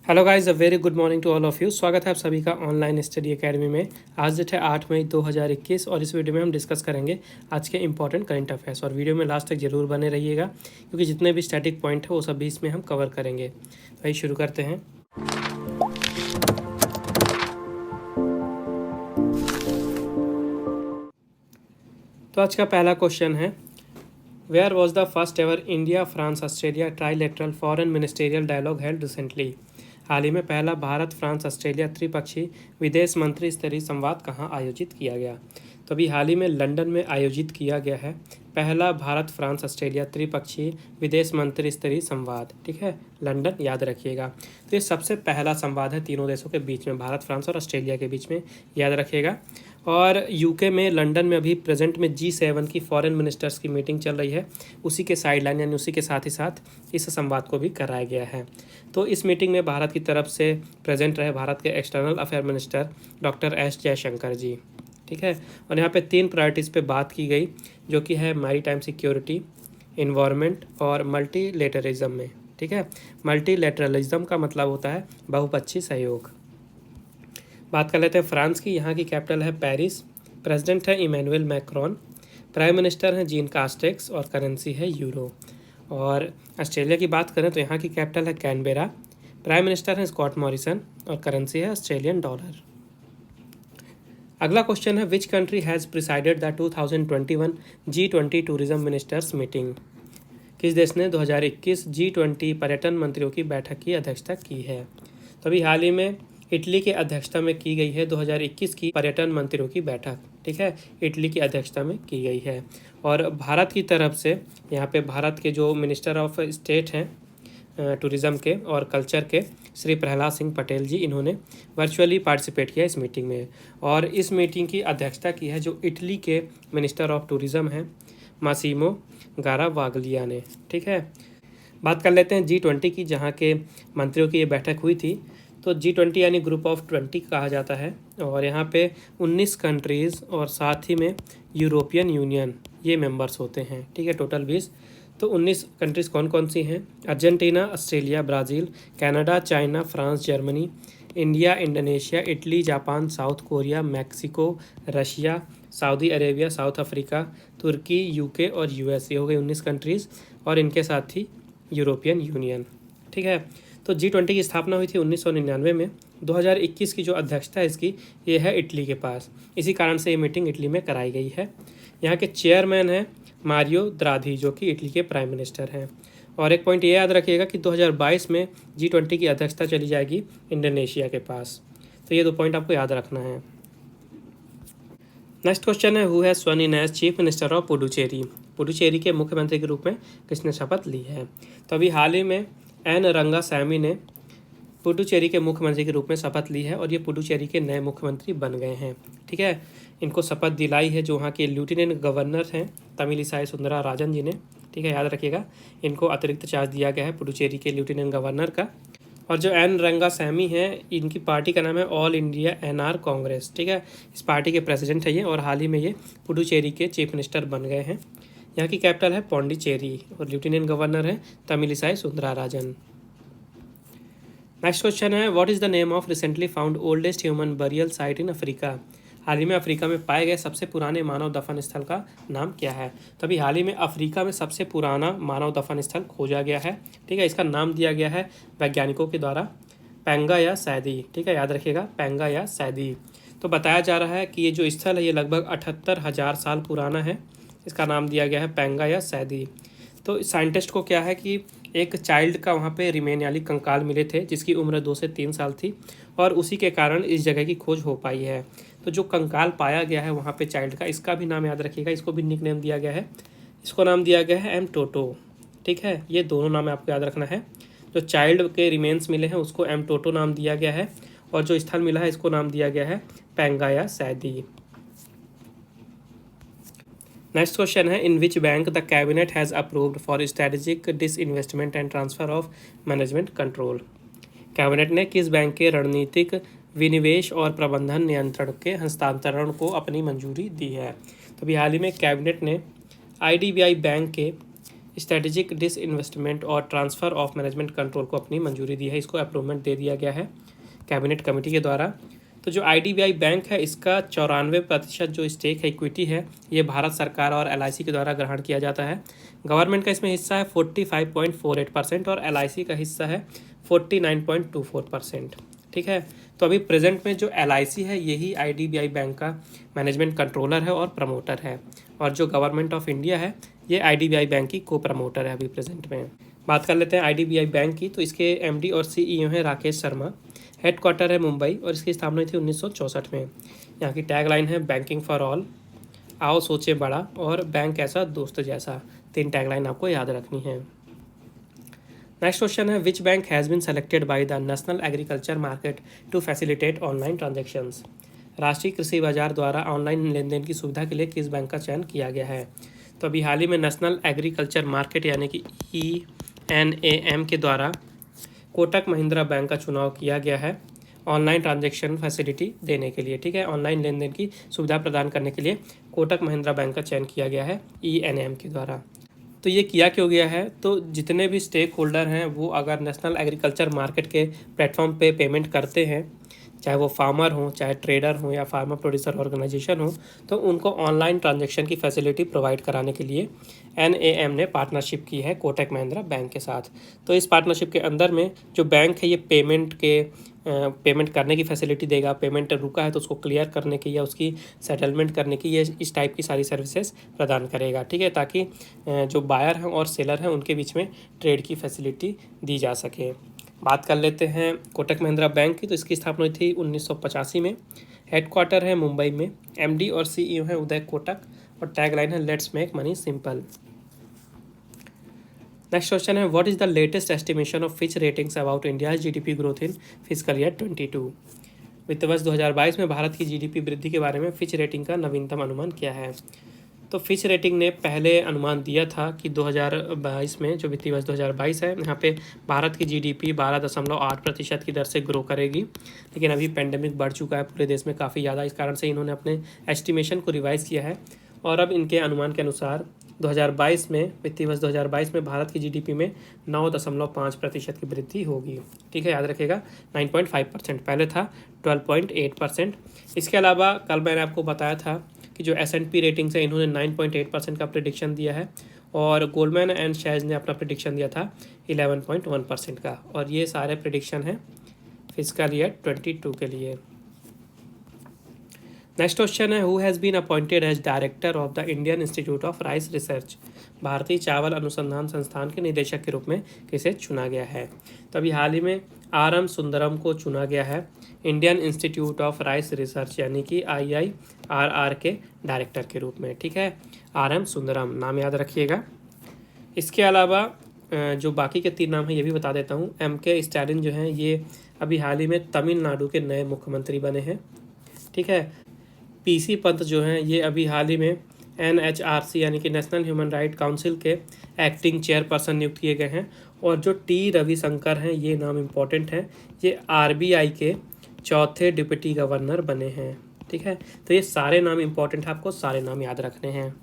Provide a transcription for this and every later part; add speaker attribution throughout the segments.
Speaker 1: Hello guys, a very good morning to all of you. स्वागत है आप सभी का ऑनलाइन स्टडी एकेडमी में। आज डेट है 8 मई 2021 और इस वीडियो में हम डिस्कस करेंगे आज के इंपॉर्टेंट करंट अफेयर्स। और वीडियो में लास्ट तक जरूर बने रहिएगा क्योंकि जितने भी स्टैटिक पॉइंट है वो सभी इसमें हम कवर करेंगे। तो आइए शुरू करते हैं। तो आज का पहला क्वेश्चन है, where was the first ever India France Australia trilateral foreign ministerial dialogue held recently. हाल ही में पहला भारत फ्रांस ऑस्ट्रेलिया त्रिपक्षीय विदेश मंत्री स्तरीय संवाद कहाँ आयोजित किया गया। तो अभी हाल ही में लंदन में आयोजित किया गया है पहला भारत फ्रांस ऑस्ट्रेलिया त्रिपक्षीय विदेश मंत्री स्तरीय संवाद। ठीक है, लंदन याद रखिएगा। तो ये सबसे पहला संवाद है तीनों देशों के बीच में, भारत फ्रांस और ऑस्ट्रेलिया के बीच में, याद रखिएगा। और यूके में लंदन में अभी प्रेजेंट में G7 की फॉरेन मिनिस्टर्स की मीटिंग चल रही है, उसी के साइडलाइन यानी उसी के साथ ही साथ इस संवाद को भी कराया गया है। तो इस मीटिंग में भारत की तरफ से प्रेजेंट रहे भारत के external affair minister doctor S Jaishankar ji. ठीक है, और यहाँ पे 3 प्रायोरिटीज़ पे बात की गई जो कि है मैरीटाइम सिक्योरिटी, इन्वायरमेंट और मल्टीलेटरिज्म में। ठीक है, मल्टीलेटरलिज्म का मतलब होता है बहुपक्षीय सहयोग। बात कर लेते हैं फ्रांस की। यहाँ की कैपिटल है पेरिस, प्रेसिडेंट है इमैनुअल मैक्रोन, प्राइम मिनिस्टर हैं जीन कास्टेक्स और करेंसी है यूरो। और ऑस्ट्रेलिया की बात करें तो यहाँ की कैपिटल है कैनबेरा, प्राइम मिनिस्टर हैं स्कॉट मॉरिसन और करेंसी है ऑस्ट्रेलियन डॉलर। अगला क्वेश्चन है, which country has presided the 2021 G20 tourism ministers meeting. किस देश ने 2021 G20 पर्यटन मंत्रियों की बैठक की अध्यक्षता की है। तो अभी हाल ही में इटली की अध्यक्षता में की गई है 2021 की पर्यटन मंत्रियों की बैठक। ठीक है, इटली की अध्यक्षता में की गई है। और भारत की तरफ से यहाँ पे भारत के जो मिनिस्टर ऑफ स्टेट हैं टूरिज़्म के और कल्चर के, श्री प्रहलाद सिंह पटेल जी, इन्होंने वर्चुअली पार्टिसिपेट किया इस मीटिंग में। और इस मीटिंग की अध्यक्षता की है जो इटली के मिनिस्टर ऑफ टूरिज़्म हैं मासिमो गारावागलिया ने। ठीक है, बात कर लेते हैं G20 की, जहाँ के मंत्रियों की ये बैठक हुई थी। तो G20 यानी ग्रुप ऑफ 20 कहा जाता है और यहाँ पे 19 कंट्रीज़ और साथ ही में यूरोपियन यूनियन ये मेंबर्स होते हैं। ठीक है, टोटल 20। तो 19 कंट्रीज़ कौन कौन सी हैं? Argentina, Australia, Brazil, Canada, China, France, Germany, India, Indonesia, Italy, Japan, South Korea, Mexico, Russia, Saudi Arabia, South Africa, Turkey, UK और यूएस। ये हो गई 19 कंट्रीज़ और इनके साथ ही यूरोपियन यूनियन। ठीक है, तो G20 की स्थापना हुई थी 1999 में। 2021 की जो अध्यक्षता है इसकी, ये है इटली के पास। इसी कारण से ये मीटिंग इटली में कराई गई है। यहाँ के चेयरमैन हैं मारियो द्राघी, जो कि इटली के प्राइम मिनिस्टर हैं। और एक पॉइंट ये याद रखिएगा कि 2022 में G20 की अध्यक्षता चली जाएगी इंडोनेशिया के पास। तो ये 2 पॉइंट आपको याद रखना है। नेक्स्ट क्वेश्चन है, who has sworn in as chief minister of Puducherry. Puducherry के मुख्यमंत्री के रूप में किसने शपथ ली है। तो अभी हाल ही में एन रंगासामी ने पुडुचेरी के मुख्यमंत्री के रूप में शपथ ली है और ये पुडुचेरी के नए मुख्यमंत्री बन गए हैं। ठीक है, इनको शपथ दिलाई है जो वहाँ के लेफ्टिनेंट गवर्नर हैं तमिलिसाई सुंदराराजन जी ने। ठीक है, याद रखिएगा, इनको अतिरिक्त चार्ज दिया गया है पुडुचेरी के लेफ्टिनेंट गवर्नर का। और जो एन रंगासामी हैं, इनकी पार्टी का नाम है ऑल इंडिया NR कांग्रेस। ठीक है, इस पार्टी के प्रेसिडेंट है ये और हाल ही में ये पुडुचेरी के चीफ मिनिस्टर बन गए हैं। यहाँ की कैपिटल है पौंडीचेरी और लेफ्टिनेंट गवर्नर है तमिलिसाई सुंदराराजन। नेक्स्ट क्वेश्चन है, what is the name of recently found oldest human burial site in Africa. हाल ही में अफ्रीका में पाए गए सबसे पुराने मानव दफन स्थल का नाम क्या है। तभी हाल ही में अफ्रीका में सबसे पुराना मानव दफन स्थल खोजा गया है। ठीक है, इसका नाम दिया गया है वैज्ञानिकों के द्वारा पेंगा या सैदी। ठीक है, याद रखिएगा, पेंगा या सैदी। तो बताया जा रहा है कि ये जो स्थल है ये लगभग 78,000 साल पुराना है। इसका नाम दिया गया है पेंगा या सैदी। तो साइंटिस्ट को क्या है कि एक चाइल्ड का वहाँ पे रिमेन यानी कंकाल मिले थे जिसकी उम्र 2 से 3 साल थी और उसी के कारण इस जगह की खोज हो पाई है। तो जो कंकाल पाया गया है वहाँ पे चाइल्ड का, इसका भी नाम याद रखिएगा, इसको भी निक नेम दिया गया है। इसको नाम दिया गया है एम टोटो। ठीक है, ये दोनों नाम आपको याद रखना है। जो चाइल्ड के रिमेन्स मिले हैं उसको एम टोटो नाम दिया गया है और जो स्थल मिला है इसको नाम दिया गया है पेंगा या सैदी। नेक्स्ट क्वेश्चन है, in which bank the cabinet has approved for strategic disinvestment and transfer of management control. Cabinet ने किस बैंक के रणनीतिक विनिवेश और प्रबंधन नियंत्रण के हस्तांतरण को अपनी मंजूरी दी है। तो अभी हाल ही में कैबिनेट ने IDBI बैंक के स्ट्रेटेजिक डिसइन्वेस्टमेंट और ट्रांसफ़र ऑफ मैनेजमेंट कंट्रोल को अपनी मंजूरी दी है। इसको अप्रूवमेंट दे दिया गया है कैबिनेट कमेटी के द्वारा। तो जो IDBI बैंक है इसका 94% जो स्टेक है, इक्विटी है, ये भारत सरकार और LIC के द्वारा ग्रहण किया जाता है। गवर्नमेंट का इसमें हिस्सा है 45.48% और LIC का हिस्सा है 49.24%। ठीक है, तो अभी प्रेजेंट में जो LIC है यही IDBI बैंक का मैनेजमेंट कंट्रोलर है और प्रमोटर है, और जो गवर्नमेंट ऑफ इंडिया है ये IDBI बैंक की को प्रमोटर है अभी प्रेजेंट में। बात कर लेते हैं IDBI बैंक की। तो इसके MD और CEO हैं राकेश शर्मा। हेडक्वार्टर है मुंबई और इसकी स्थापना हुई थी 1964 में। यहाँ की टैगलाइन है बैंकिंग फॉर ऑल, आओ सोचे बड़ा, और बैंक ऐसा दोस्त जैसा। 3 टैगलाइन आपको याद रखनी है। नेक्स्ट क्वेश्चन है which bank has been selected by the national agriculture market to facilitate online transactions. राष्ट्रीय कृषि बाजार द्वारा ऑनलाइन लेन देन की सुविधा के लिए किस बैंक का चयन किया गया है। तो अभी हाल ही में नेशनल एग्रीकल्चर मार्केट यानी कि ENAM के द्वारा कोटक महिंद्रा बैंक का चुनाव किया गया है ऑनलाइन ट्रांजैक्शन फैसिलिटी देने के लिए। ठीक है, ऑनलाइन लेन देन की सुविधा प्रदान करने के लिए कोटक महिंद्रा बैंक का चयन किया गया है ENAM के द्वारा। तो ये किया क्यों गया है, तो जितने भी स्टेक होल्डर हैं वो अगर नेशनल एग्रीकल्चर मार्केट के प्लेटफॉर्म पे पेमेंट करते हैं, चाहे वो फार्मर हो, चाहे ट्रेडर हो या फार्मर प्रोड्यूसर ऑर्गेनाइजेशन हो, तो उनको ऑनलाइन ट्रांजैक्शन की फैसिलिटी प्रोवाइड कराने के लिए NAM ने पार्टनरशिप की है कोटक महिंद्रा बैंक के साथ। तो इस पार्टनरशिप के अंदर में जो बैंक है ये पेमेंट करने की फैसिलिटी देगा, पेमेंट रुका है तो उसको क्लियर करने की या उसकी सेटलमेंट करने की, ये इस टाइप की सारी सर्विसेज प्रदान करेगा। ठीक है, ताकि जो बायर हैं और सेलर हैं उनके बीच में ट्रेड की फैसिलिटी दी जा सके। बात कर लेते हैं कोटक महिंद्रा बैंक की। तो इसकी स्थापना हुई थी 1985 में। हेडक्वार्टर है मुंबई में। MD और CEO हैं उदय कोटक और टैगलाइन है let's make money simple. Next question है what is the latest estimation of Fitch ratings about India GDP growth in physical year 22। वित्त वर्ष 2022 में भारत की GDP वृद्धि के बारे में फिच रेटिंग का नवीनतम अनुमान क्या है। तो फिच रेटिंग ने पहले अनुमान दिया था कि 2022 में, जो वित्तीय वर्ष 2022 है, यहाँ पे भारत की GDP 12.8% की दर से ग्रो करेगी। लेकिन अभी पेंडेमिक बढ़ चुका है पूरे देश में काफ़ी ज़्यादा, इस कारण से इन्होंने अपने एस्टिमेशन को रिवाइज़ किया है और अब इनके अनुमान के अनुसार 2022 में, वित्तीय वर्ष 2022 में भारत की GDP में 9.5% की वृद्धि होगी। ठीक है, याद रखिएगा 9.5%, पहले था 12.8%। इसके अलावा कल मैंने आपको बताया था कि जो S&P रेटिंग्स है इन्होंने 9.8% का प्रेडिक्शन दिया है और गोल्डमैन एंड शैज ने अपना प्रेडिक्शन दिया था 11.1% का। और ये सारे प्रेडिक्शन हैं फिजिकल ईयर 22 के लिए। नेक्स्ट क्वेश्चन है who has been appointed as director of the Indian institute of rice research. भारतीय चावल अनुसंधान संस्थान के निदेशक के रूप में किसे चुना गया है। तो अभी हाल ही में RM सुंदरम को चुना गया है Indian institute of rice research यानी कि IIRR के डायरेक्टर के रूप में। ठीक है, RM सुंदरम नाम याद रखिएगा। इसके अलावा जो बाकी के 3 नाम हैं ये भी बता देता हूँ। MK स्टैलिन जो हैं ये अभी हाल ही में तमिलनाडु के नए मुख्यमंत्री बने हैं। ठीक है, PC पंत जो हैं ये अभी हाल ही में NHRC यानी कि नेशनल ह्यूमन राइट काउंसिल के एक्टिंग चेयरपर्सन नियुक्त किए गए हैं। और जो T रविशंकर हैं ये नाम इम्पोर्टेंट है, ये RBI के 4थे डिप्टी गवर्नर बने हैं। ठीक है, तो ये सारे नाम इम्पोर्टेंट है, आपको सारे नाम याद रखने हैं।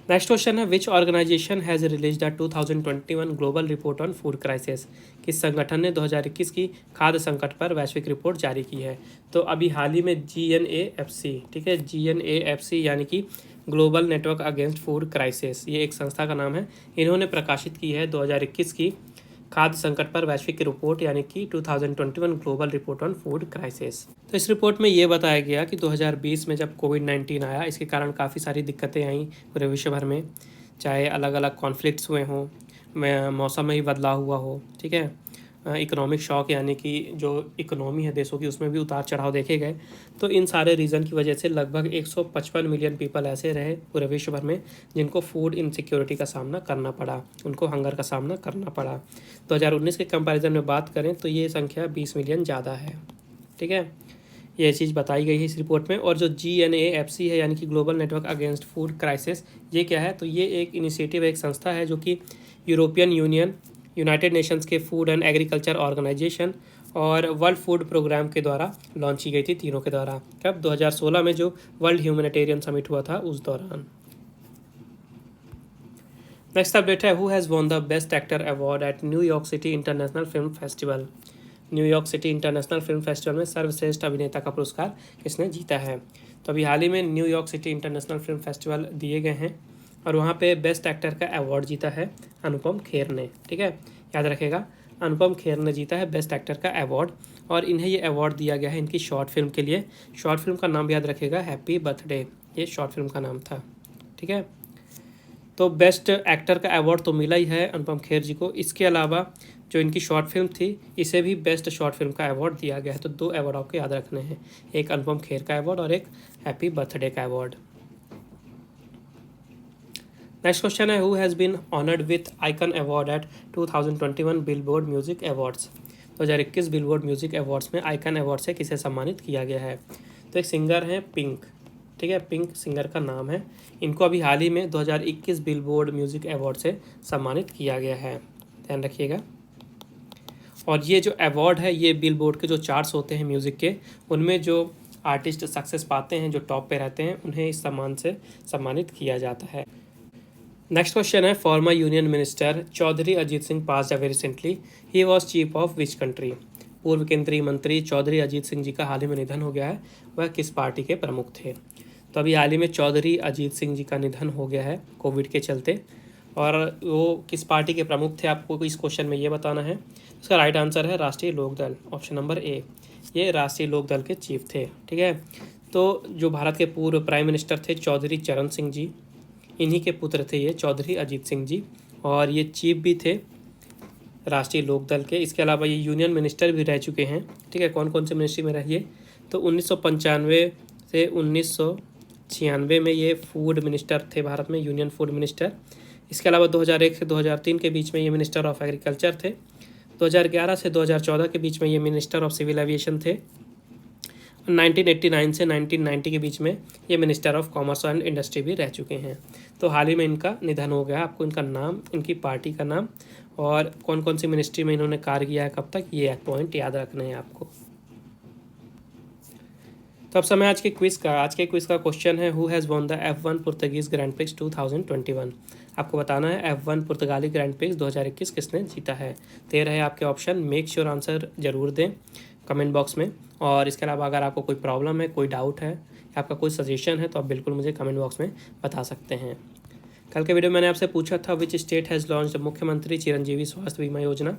Speaker 1: नेक्स्ट क्वेश्चन है which organisation has release the 2021 global report on food crisis. किस संगठन ने 2021 की खाद्य संकट पर वैश्विक रिपोर्ट जारी की है। तो अभी हाल ही में GNAFC, ठीक है, GNAFC यानी कि global network against food crisis, ये एक संस्था का नाम है। इन्होंने प्रकाशित की है 2021 की खाद्य संकट पर वैश्विक रिपोर्ट यानी कि 2021 global report on food crisis. तो इस रिपोर्ट में ये बताया गया कि 2020 में जब कोविड-19 आया, इसके कारण काफ़ी सारी दिक्कतें आई पूरे विश्व भर में, चाहे अलग अलग कॉन्फ्लिक्ट्स हुए हों, मौसम में ही बदलाव हुआ हो। ठीक है, इकोनॉमिक शॉक यानी कि जो इकोनॉमी है देशों की उसमें भी उतार चढ़ाव देखे गए। तो इन सारे रीज़न की वजह से लगभग 155 मिलियन पीपल ऐसे रहे पूरे विश्व भर में जिनको फूड इनसिक्योरिटी का सामना करना पड़ा, उनको हंगर का सामना करना पड़ा। 2019 के कंपैरिजन में बात करें तो ये संख्या 20 मिलियन ज़्यादा है। ठीक है, ये चीज़ बताई गई है इस रिपोर्ट में। और जो GNAFC है यानी कि global network against food crisis, ये क्या है, तो ये एक इनिशिएटिव, एक संस्था है जो कि यूरोपियन यूनियन, यूनाइटेड नेशंस के फूड एंड एग्रीकल्चर ऑर्गेनाइजेशन और वर्ल्ड फूड प्रोग्राम के द्वारा लॉन्च की गई थी, तीनों के द्वारा। कब, 2016 में जो वर्ल्ड ह्यूमैनिटेरियन समिट हुआ था उस दौरान। नेक्स्ट अपडेट है, who has won the best actor award eight New York city international film festival. New York city international film festival में सर्वश्रेष्ठ अभिनेता का पुरस्कार किसने जीता है। तो अभी हाल ही में New York city international film festival दिए गए हैं और वहाँ पे बेस्ट एक्टर का अवार्ड जीता है अनुपम खेर ने। ठीक है, याद रखेगा, अनुपम खेर ने जीता है बेस्ट एक्टर का अवार्ड और इन्हें ये अवार्ड दिया गया है इनकी शॉर्ट फिल्म के लिए। शॉर्ट फिल्म का नाम याद रखेगा हैप्पी बर्थडे, ये शॉर्ट फिल्म का नाम था। ठीक है, तो बेस्ट एक्टर का अवार्ड तो मिला ही है अनुपम खेर जी को। इसके अलावा जो इनकी शॉर्ट फिल्म थी इसे भी बेस्ट शॉर्ट फिल्म का अवार्ड दिया गया है। तो 2 अवार्ड आपको याद रखने हैं, एक अनुपम खेर का अवार्ड और एक हैप्पी बर्थडे का अवार्ड। नेक्स्ट क्वेश्चन है, who has been honoured with icon award at 2021 billboard music awards. 2021 billboard music awards में आइकन अवार्ड से किसे सम्मानित किया गया है। तो एक सिंगर हैं पिंक। ठीक है, पिंक सिंगर का नाम है। इनको अभी हाल ही में 2021 बिलबोर्ड म्यूजिक अवार्ड से सम्मानित किया गया है, ध्यान रखिएगा। और ये जो अवार्ड है ये बिलबोर्ड के जो चार्ट्स होते हैं म्यूज़िक के, उनमें जो आर्टिस्ट सक्सेस पाते हैं, जो टॉप पे रहते हैं, उन्हें इस सम्मान से सम्मानित किया जाता है। नेक्स्ट क्वेश्चन है, former union minister Chaudhary Ajit Singh pass away recently, he was chief of which country. पूर्व केंद्रीय मंत्री चौधरी अजीत सिंह जी का हाल ही में निधन हो गया है, वह किस पार्टी के प्रमुख थे। तो अभी हाल ही में चौधरी अजीत सिंह जी का निधन हो गया है कोविड के चलते, और वो किस पार्टी के प्रमुख थे आपको इस क्वेश्चन में ये बताना है। इसका राइट आंसर है राष्ट्रीय लोकदल, ऑप्शन नंबर ए, ये राष्ट्रीय लोकदल के चीफ थे। ठीक है, तो जो भारत के पूर्व प्राइम मिनिस्टर थे चौधरी चरण सिंह जी, इन्हीं के पुत्र थे ये चौधरी अजीत सिंह जी, और ये चीफ भी थे राष्ट्रीय लोकदल के। इसके अलावा ये यूनियन मिनिस्टर भी रह चुके हैं। ठीक है, कौन कौन से मिनिस्ट्री में रहिए, तो 1995 से 1996 में ये फूड मिनिस्टर थे भारत में, यूनियन फूड मिनिस्टर। इसके अलावा 2001 से 2003 के बीच में ये मिनिस्टर ऑफ एग्रीकल्चर थे। 2011 से 2014 के बीच में ये मिनिस्टर ऑफ सिविल एविएशन थे। 1989 से 1990 के बीच में ये minister of commerce and industry भी रह चुके हैं। तो हाल ही में इनका निधन हो गया। आपको इनका नाम, इनकी पार्टी का नाम और कौन कौन सी मिनिस्ट्री में इन्होंने कार्य किया है, कब तक, ये पॉइंट याद रखने हैं आपको। तो अब समय आज के क्विज़ का। आज के क्विज़ का क्वेश्चन है, who has won the F1 Portuguese grand prix 2021। आपको बताना है F1 पुर्तगाली ग्रैंड प्रिक्स 2021 किसने जीता है। 13 है आपके ऑप्शन, मेक श्योर आंसर जरूर दें कमेंट बॉक्स में। और इसके अलावा अगर आपको कोई प्रॉब्लम है, कोई डाउट है, आपका कोई सजेशन है, तो आप बिल्कुल मुझे कमेंट बॉक्स में बता सकते हैं। कल के वीडियो में मैंने आपसे पूछा था, विच स्टेट हैज़ लॉन्च्ड मुख्यमंत्री चिरंजीवी स्वास्थ्य बीमा योजना।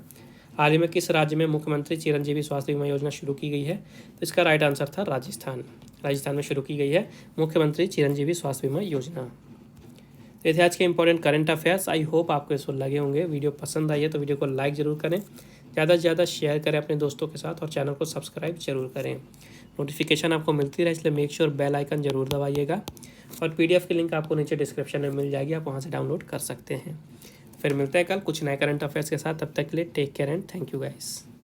Speaker 1: हाल ही में किस राज्य में मुख्यमंत्री चिरंजीवी स्वास्थ्य बीमा योजना शुरू की गई है। तो इसका राइट आंसर था राजस्थान। राजस्थान में शुरू की गई है मुख्यमंत्री चिरंजीवी स्वास्थ्य बीमा योजना। तो ये थे आज के important current affairs. I hope आपको इसको लगे होंगे। वीडियो पसंद आई है तो वीडियो को लाइक ज़रूर करें, ज़्यादा से ज़्यादा शेयर करें अपने दोस्तों के साथ और चैनल को सब्सक्राइब जरूर करें। नोटिफिकेशन आपको मिलती रहे इसलिए मेक श्योर बेल आइकन जरूर दबाइएगा। और PDF की लिंक आपको नीचे डिस्क्रिप्शन में मिल जाएगी, आप वहाँ से डाउनलोड कर सकते हैं। फिर मिलते हैं कल कुछ नए करंट अफेयर्स के साथ। तब तक के लिए take care and thank you guys.